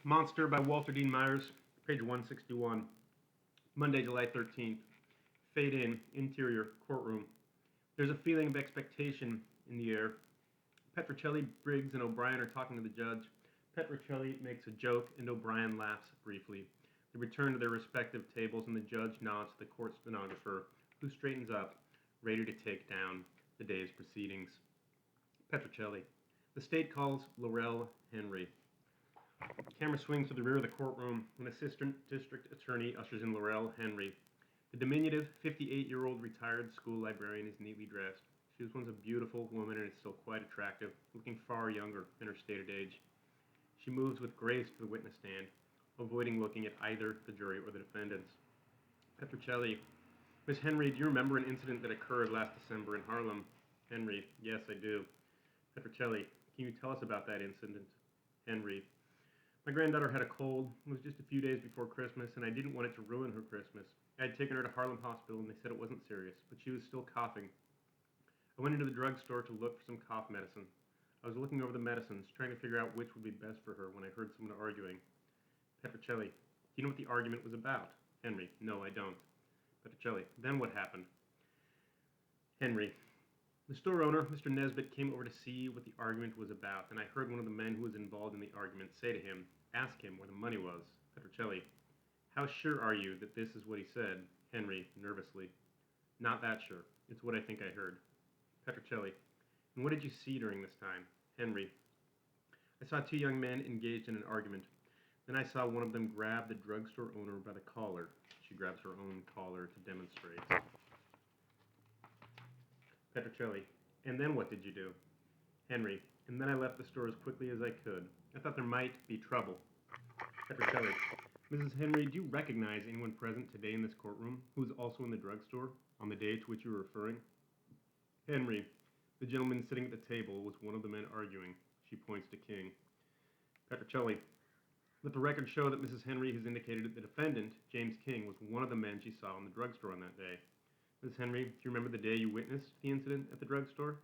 Monster by Walter Dean Myers, page 161. Monday, July 13th. Fade in, interior, courtroom. There's a feeling of expectation in the air. Petrocelli, Briggs, and O'Brien are talking to the judge. Petrocelli makes a joke, and O'Brien laughs briefly. They return to their respective tables, and the judge nods to the court stenographer, who straightens up, ready to take down the day's proceedings. Petrocelli. The state calls Lorelle Henry. The camera swings to the rear of the courtroom when Assistant District Attorney ushers in Lorelle Henry. The diminutive 58-year-old retired school librarian is neatly dressed. She was once a beautiful woman and is still quite attractive, looking far younger than her stated age. She moves with grace to the witness stand, avoiding looking at either the jury or the defendants. Petrocelli. Miss Henry, do you remember an incident that occurred last December in Harlem? Henry. Yes, I do. Petrocelli. Can you tell us about that incident? Henry. My granddaughter had a cold. It was just a few days before Christmas, and I didn't want it to ruin her Christmas. I had taken her to Harlem Hospital, and they said it wasn't serious, but she was still coughing. I went into the drugstore to look for some cough medicine. I was looking over the medicines, trying to figure out which would be best for her when I heard someone arguing. Petrocelli. Do you know what the argument was about? Henry. No, I don't. Petrocelli. Then what happened? Henry. The store owner, Mr. Nesbitt, came over to see what the argument was about, and I heard one of the men who was involved in the argument say to him, ask him where the money was. Petrocelli. How sure are you that this is what he said? Henry, nervously. Not that sure. It's what I think I heard. Petrocelli. And what did you see during this time? Henry. I saw two young men engaged in an argument. Then I saw one of them grab the drugstore owner by the collar. She grabs her own collar to demonstrate. Petrocelli. And then what did you do? Henry. And then I left the store as quickly as I could. I thought there might be trouble. Petrocelli. Mrs. Henry, do you recognize anyone present today in this courtroom who was also in the drugstore on the day to which you were referring? Henry. The gentleman sitting at the table was one of the men arguing. She points to King. Petrocelli. Let the record show that Mrs. Henry has indicated that the defendant, James King, was one of the men she saw in the drugstore on that day. Mrs. Henry, do you remember the day you witnessed the incident at the drugstore?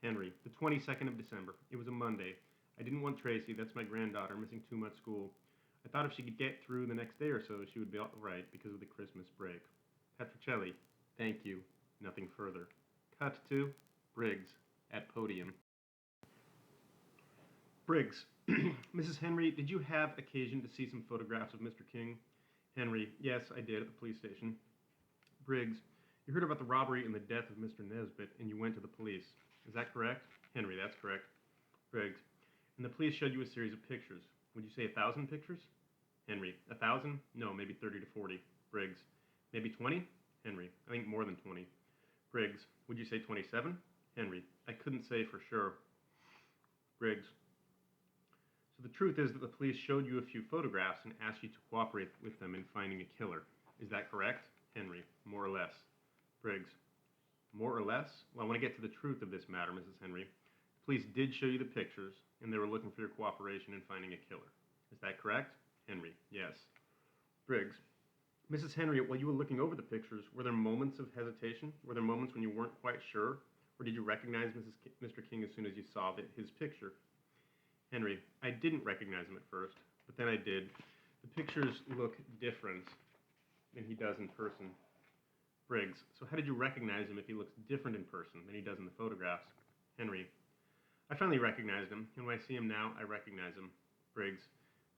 Henry. The 22nd of December. It was a Monday. I didn't want Tracy, that's my granddaughter, missing too much school. I thought if she could get through the next day or so, she would be all right because of the Christmas break. Petrocelli. Thank you. Nothing further. Cut to Briggs at podium. Briggs. Mrs. Henry, did you have occasion to see some photographs of Mr. King? Henry. Yes, I did at the police station. Briggs. You heard about the robbery and the death of Mr. Nesbitt, and you went to the police. Is that correct? Henry. That's correct. Briggs. And the police showed you a series of pictures. Would you say 1,000 pictures? Henry. 1,000? No, maybe 30 to 40. Briggs. Maybe 20? Henry. I think more than 20. Briggs. Would you say 27? Henry. I couldn't say for sure. Briggs. So the truth is that the police showed you a few photographs and asked you to cooperate with them in finding a killer. Is that correct? Henry. More or less. Briggs. More or less? Well, I want to get to the truth of this matter, Mrs. Henry. The police did show you the pictures, and they were looking for your cooperation in finding a killer. Is that correct? Henry. Yes. Briggs. Mrs. Henry, while you were looking over the pictures, were there moments of hesitation? Were there moments when you weren't quite sure? Or did you recognize Mr. King as soon as you saw his picture? Henry. I didn't recognize him at first, but then I did. The pictures look different than he does in person. Briggs. So how did you recognize him if he looks different in person than he does in the photographs? Henry. I finally recognized him, and when I see him now, I recognize him. Briggs.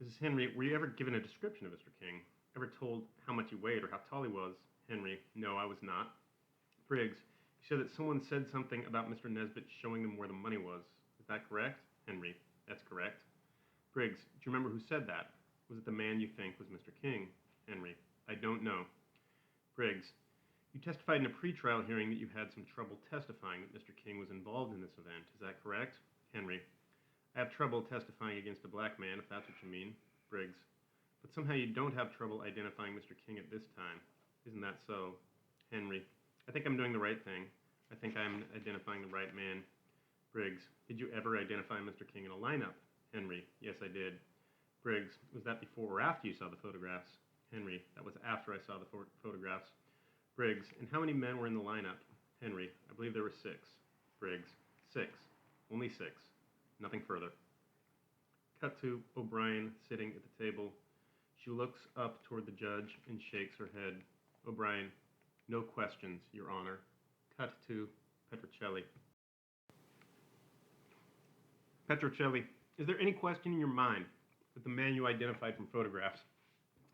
Mrs. Henry, were you ever given a description of Mr. King? Ever told how much he weighed or how tall he was? Henry. No, I was not. Briggs. You said that someone said something about Mr. Nesbitt showing them where the money was. Is that correct? Henry. That's correct. Briggs. Do you remember who said that? Was it the man you think was Mr. King? Henry. I don't know. Briggs. You testified in a pretrial hearing that you had some trouble testifying that Mr. King was involved in this event. Is that correct? Henry. I have trouble testifying against a black man, if that's what you mean. Briggs. But somehow you don't have trouble identifying Mr. King at this time. Isn't that so? Henry. I think I'm doing the right thing. I think I'm identifying the right man. Briggs. Did you ever identify Mr. King in a lineup? Henry. Yes, I did. Briggs. Was that before or after you saw the photographs? Henry. That was after I saw the photographs. Briggs. And how many men were in the lineup? Henry. I believe there were 6. Briggs. 6. Only 6. Nothing further. Cut to O'Brien sitting at the table. She looks up toward the judge and shakes her head. O'Brien, no questions, Your Honor. Cut to Petrocelli. Petrocelli, is there any question in your mind that the man you identified from photographs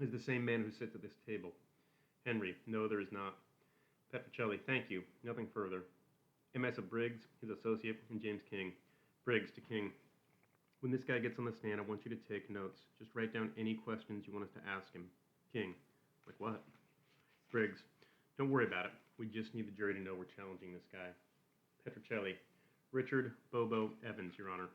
is the same man who sits at this table? Henry, no, there is not. Petrocelli, thank you. Nothing further. MS of Briggs, his associate, and James King. Briggs to King. When this guy gets on the stand, I want you to take notes. Just write down any questions you want us to ask him. King, like what? Briggs, don't worry about it. We just need the jury to know we're challenging this guy. Petrocelli, Richard Bobo Evans, Your Honor.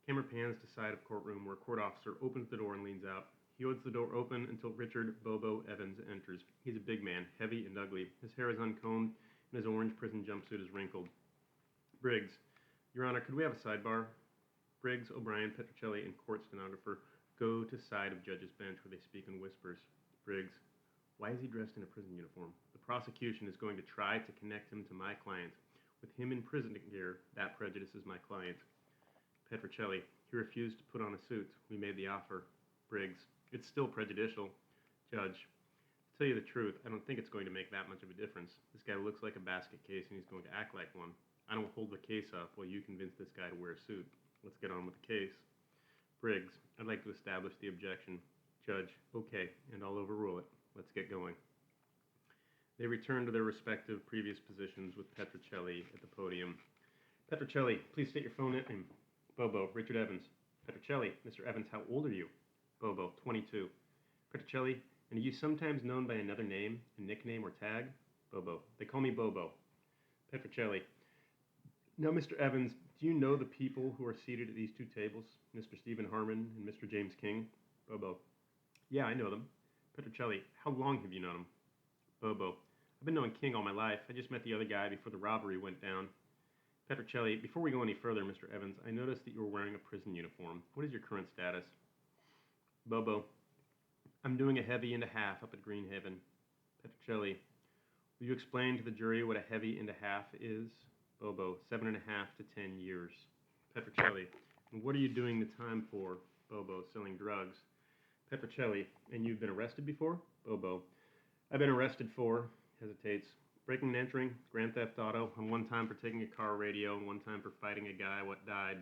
Camera pans to side of courtroom where a court officer opens the door and leans out. He holds the door open until Richard Bobo Evans enters. He's a big man, heavy and ugly. His hair is uncombed and his orange prison jumpsuit is wrinkled. Briggs, Your Honor, could we have a sidebar? Briggs, O'Brien, Petrocelli, and court stenographer go to side of judge's bench where they speak in whispers. Briggs, why is he dressed in a prison uniform? The prosecution is going to try to connect him to my client. With him in prison gear, that prejudices my client. Petrocelli, he refused to put on a suit. We made the offer. Briggs, it's still prejudicial. Judge, to tell you the truth, I don't think it's going to make that much of a difference. This guy looks like a basket case and he's going to act like one. I don't hold the case up while you convince this guy to wear a suit. Let's get on with the case. Briggs, I'd like to establish the objection. Judge, okay, and I'll overrule it. Let's get going. They return to their respective previous positions with Petrocelli at the podium. Petrocelli, please state your phone name. Bobo, Richard Evans. Petrocelli, Mr. Evans, how old are you? Bobo, 22. Petrocelli, and are you sometimes known by another name, a nickname, or tag? Bobo, they call me Bobo. Petrocelli, now, Mr. Evans, do you know the people who are seated at these two tables, Mr. Stephen Harmon and Mr. James King? Bobo, yeah, I know them. Petrocelli, how long have you known them? Bobo, I've been knowing King all my life. I just met the other guy before the robbery went down. Petrocelli, before we go any further, Mr. Evans, I noticed that you were wearing a prison uniform. What is your current status? Bobo, I'm doing a heavy and a half up at Greenhaven. Petrocelli, will you explain to the jury what a heavy and a half is? Bobo, 7.5 to 10 years. Petrocelli, and what are you doing the time for? Bobo, selling drugs. Petrocelli, and you've been arrested before? Bobo, I've been arrested for, hesitates, breaking and entering, grand theft auto, and one time for taking a car radio, and one time for fighting a guy what died.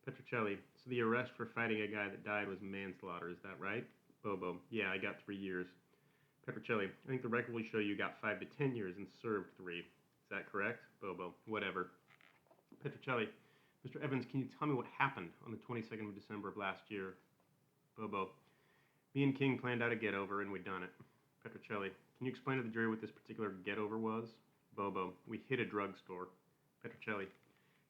Petrocelli, so the arrest for fighting a guy that died was manslaughter, is that right? Bobo, yeah, I got 3 years. Petrocelli, I think the record will show you got 5 to 10 years and served 3. Is that correct? Bobo, whatever. Petrocelli, Mr. Evans, can you tell me what happened on the 22nd of December of last year? Bobo, me and King planned out a get-over and we done it. Petrocelli, can you explain to the jury what this particular get-over was? Bobo, we hit a drugstore. Petrocelli,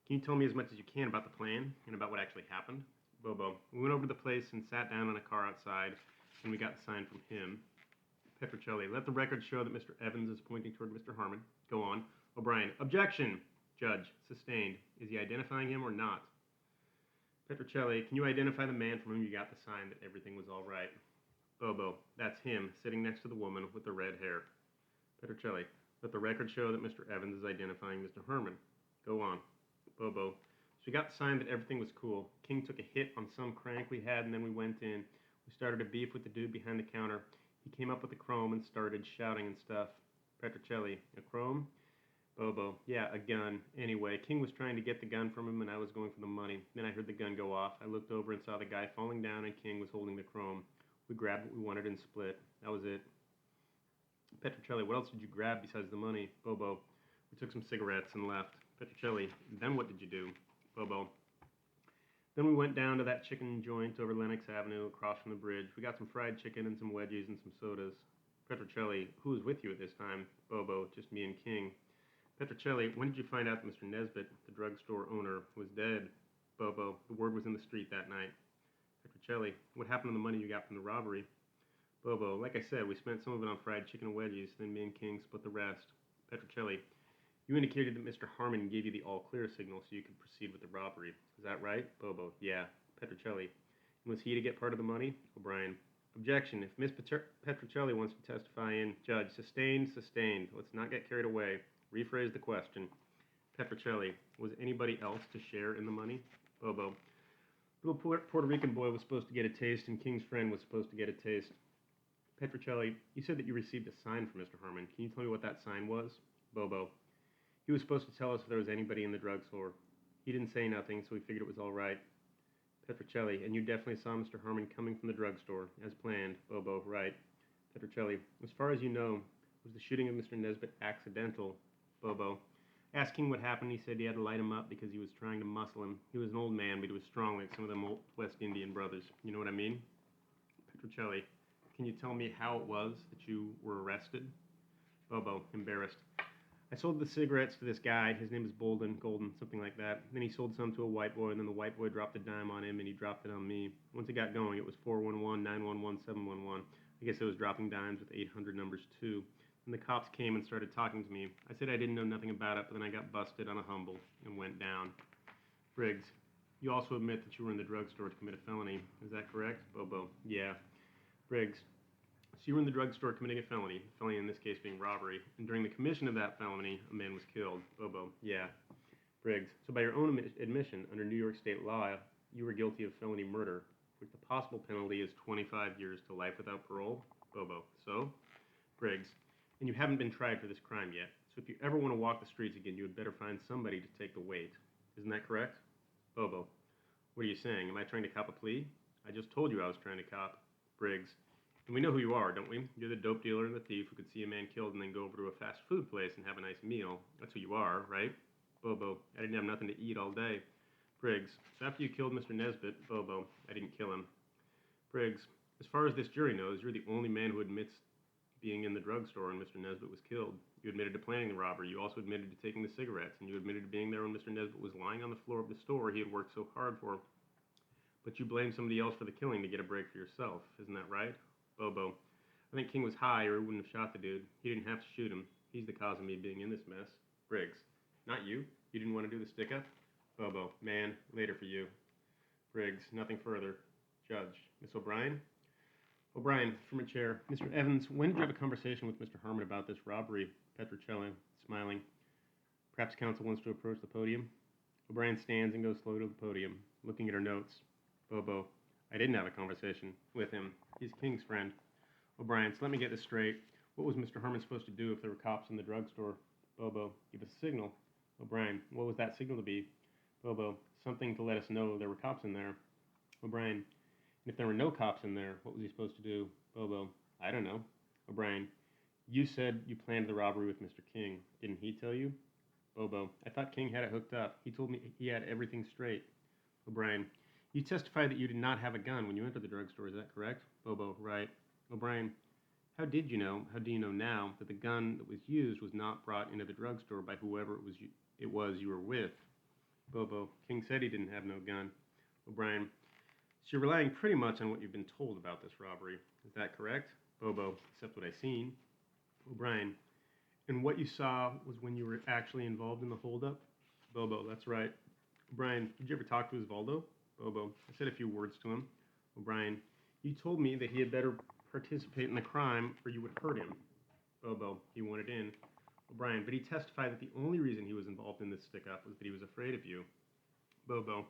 can you tell me as much as you can about the plan and about what actually happened? Bobo, we went over to the place and sat down in a car outside and we got the sign from him. Petrocelli, let the record show that Mr. Evans is pointing toward Mr. Harmon. Go on. O'Brien, objection! Judge, sustained. Is he identifying him or not? Petrocelli, can you identify the man from whom you got the sign that everything was all right? Bobo, that's him, sitting next to the woman with the red hair. Petrocelli, let the record show that Mr. Evans is identifying Mr. Harmon. Go on. Bobo, so we got the sign that everything was cool. King took a hit on some crank we had, and then we went in. We started a beef with the dude behind the counter. He came up with a chrome and started shouting and stuff. Petrocelli, a chrome? Bobo, yeah, a gun. Anyway, King was trying to get the gun from him and I was going for the money. Then I heard the gun go off. I looked over and saw the guy falling down and King was holding the chrome. We grabbed what we wanted and split. That was it. Petrocelli, what else did you grab besides the money? Bobo, we took some cigarettes and left. Petrocelli, then what did you do? Bobo, then we went down to that chicken joint over Lenox Avenue across from the bridge. We got some fried chicken and some wedgies and some sodas. Petrocelli, who was with you at this time? Bobo, just me and King. Petrocelli, when did you find out that Mr. Nesbitt, the drugstore owner, was dead? Bobo, the word was in the street that night. Petrocelli, what happened to the money you got from the robbery? Bobo, like I said, we spent some of it on fried chicken and wedgies, then me and King split the rest. Petrocelli, you indicated that Mr. Harmon gave you the all-clear signal so you could proceed with the robbery. Is that right? Bobo, yeah. Petrocelli, and was he to get part of the money? O'Brien, objection. If Miss Petrocelli wants to testify in, Judge, sustained, sustained. Let's not get carried away. Rephrase the question. Petrocelli, was anybody else to share in the money? Bobo, Little Puerto Rican boy was supposed to get a taste, and King's friend was supposed to get a taste. Petrocelli, you said that you received a sign from Mr. Harmon. Can you tell me what that sign was? Bobo, he was supposed to tell us if there was anybody in the drugstore. He didn't say nothing, so we figured it was all right. Petrocelli, and you definitely saw Mr. Harmon coming from the drugstore, as planned. Bobo, right. Petrocelli, as far as you know, was the shooting of Mr. Nesbit accidental? Bobo, asked King what happened. He said he had to light him up because he was trying to muscle him. He was an old man, but he was strong like some of them old West Indian brothers. You know what I mean? Petrocelli, can you tell me how it was that you were arrested? Bobo, embarrassed. I sold the cigarettes to this guy. His name is Golden, something like that. Then he sold some to a white boy, and then the white boy dropped a dime on him, and he dropped it on me. Once it got going, it was 411, 911, 711. I guess it was dropping dimes with 800 numbers too. And the cops came and started talking to me. I said I didn't know nothing about it, but then I got busted on a humble and went down. Briggs, you also admit that you were in the drugstore to commit a felony. Is that correct? Bobo, yeah. Briggs, so you were in the drugstore committing a felony in this case being robbery, and during the commission of that felony, a man was killed. Bobo, yeah. Briggs, so by your own admission, under New York state law, you were guilty of felony murder, which the possible penalty is 25 years to life without parole. Bobo, so? Briggs, and you haven't been tried for this crime yet, so if you ever want to walk the streets again, you had better find somebody to take the weight. Isn't that correct? Bobo, what are you saying? Am I trying to cop a plea? I just told you I was trying to cop. Briggs, and we know who you are, don't we? You're the dope dealer and the thief who could see a man killed and then go over to a fast food place and have a nice meal. That's who you are, right? Bobo, I didn't have nothing to eat all day. Briggs, so after you killed Mr. Nesbit, Bobo, I didn't kill him. Briggs, as far as this jury knows, you're the only man who admits being in the drugstore when Mr. Nesbit was killed. You admitted to planning the robbery. You also admitted to taking the cigarettes, and you admitted to being there when Mr. Nesbit was lying on the floor of the store he had worked so hard for. But you blamed somebody else for the killing to get a break for yourself. Isn't that right? Bobo, I think King was high or he wouldn't have shot the dude. He didn't have to shoot him. He's the cause of me being in this mess. Briggs, not you. You didn't want to do the stick-up? Bobo, man, later for you. Briggs, nothing further. Judge, Miss O'Brien? O'Brien, from a chair. Mr. Evans, when did you have a conversation with Mr. Harmon about this robbery? Petrocelli, smiling. Perhaps counsel wants to approach the podium. O'Brien stands and goes slow to the podium, looking at her notes. Bobo, I didn't have a conversation with him. He's King's friend. O'Brien, so let me get this straight. What was Mr. Harmon supposed to do if there were cops in the drugstore? Bobo, give us a signal. O'Brien, what was that signal to be? Bobo, something to let us know there were cops in there. O'Brien, and if there were no cops in there, what was he supposed to do? Bobo, I don't know. O'Brien, you said you planned the robbery with Mr. King. Didn't he tell you? Bobo, I thought King had it hooked up. He told me he had everything straight. O'Brien, you testified that you did not have a gun when you entered the drugstore. Is that correct? Bobo, right. O'Brien, how do you know now that the gun that was used was not brought into the drugstore by whoever it was you were with? Bobo, King said he didn't have no gun. O'Brien, so you're relying pretty much on what you've been told about this robbery. Is that correct? Bobo, except what I seen. O'Brien, and what you saw was when you were actually involved in the holdup? Bobo, that's right. O'Brien, did you ever talk to Osvaldo? Bobo, I said a few words to him. O'Brien, you told me that he had better participate in the crime or you would hurt him. Bobo, he wanted in. O'Brien, but he testified that the only reason he was involved in this stick-up was that he was afraid of you. Bobo,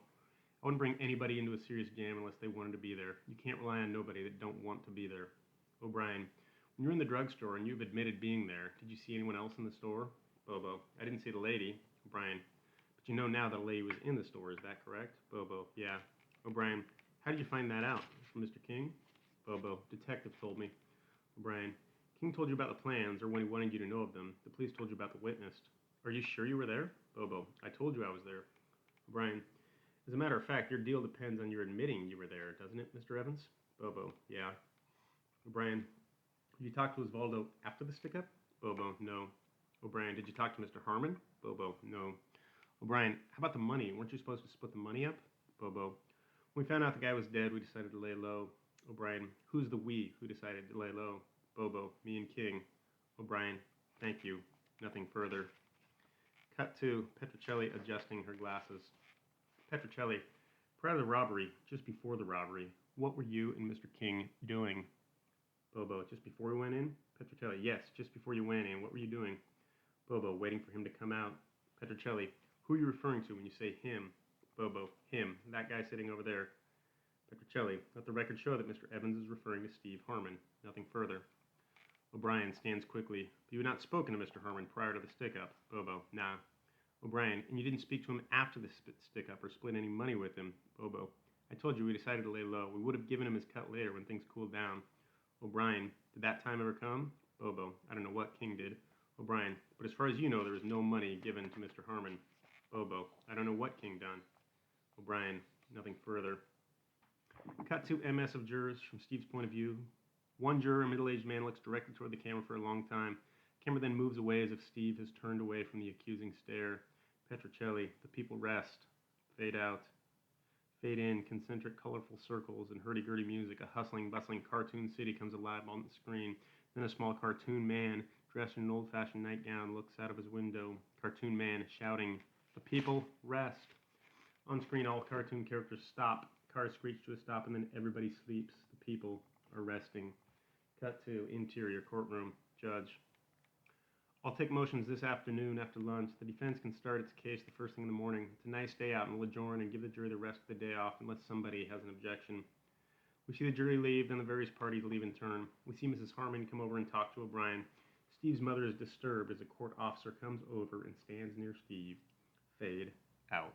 I wouldn't bring anybody into a serious jam unless they wanted to be there. You can't rely on nobody that don't want to be there. O'Brien, when you're in the drugstore and you've admitted being there, did you see anyone else in the store? Bobo, I didn't see the lady. O'Brien, but you know now that a lady was in the store, is that correct? Bobo, yeah. O'Brien, how did you find that out? From Mr. King? Bobo, detective told me. O'Brien, King told you about the plans, or when he wanted you to know of them. The police told you about the witness. Are you sure you were there? Bobo, I told you I was there. O'Brien, as a matter of fact, your deal depends on your admitting you were there, doesn't it, Mr. Evans? Bobo, yeah. O'Brien, did you talk to Osvaldo after the stick-up? Bobo, no. O'Brien, did you talk to Mr. Harmon? Bobo, no. O'Brien, how about the money? Weren't you supposed to split the money up? Bobo, when we found out the guy was dead, we decided to lay low. O'Brien, who's the we who decided to lay low? Bobo, me and King. O'Brien, thank you. Nothing further. Cut to Petrocelli adjusting her glasses. Petrocelli, prior to the robbery, just before the robbery, what were you and Mr. King doing? Bobo, just before we went in? Petrocelli, yes, just before you went in. What were you doing? Bobo, waiting for him to come out. Petrocelli, who are you referring to when you say him? Bobo, him, that guy sitting over there. Petrocelli, let the record show that Mr. Evans is referring to Steve Harmon. Nothing further. O'Brien stands quickly. But you had not spoken to Mr. Harmon prior to the stick-up. Bobo, nah. O'Brien, and you didn't speak to him after the stick-up or split any money with him. Bobo, I told you we decided to lay low. We would have given him his cut later when things cooled down. O'Brien, did that time ever come? Bobo, I don't know what King did. O'Brien, but as far as you know, there was no money given to Mr. Harmon. Bobo, I don't know what King done. O'Brien, nothing further. Cut to MS of jurors from Steve's point of view. One juror, a middle-aged man, looks directly toward the camera for a long time. The camera then moves away as if Steve has turned away from the accusing stare. Petrocelli, the people rest. Fade out. Fade in, concentric, colorful circles and hurdy-gurdy music. A hustling, bustling cartoon city comes alive on the screen. Then a small cartoon man, dressed in an old-fashioned nightgown, looks out of his window. Cartoon man shouting, "The people rest." On screen, all cartoon characters stop. Cars screech to a stop, and then everybody sleeps. The people are resting. Cut to interior courtroom. Judge. I'll take motions this afternoon after lunch. The defense can start its case the first thing in the morning. It's a nice day out, and we'll adjourn and give the jury the rest of the day off unless somebody has an objection. We see the jury leave, then the various parties leave in turn. We see Mrs. Harmon come over and talk to O'Brien. Steve's mother is disturbed as a court officer comes over and stands near Steve. Fade out.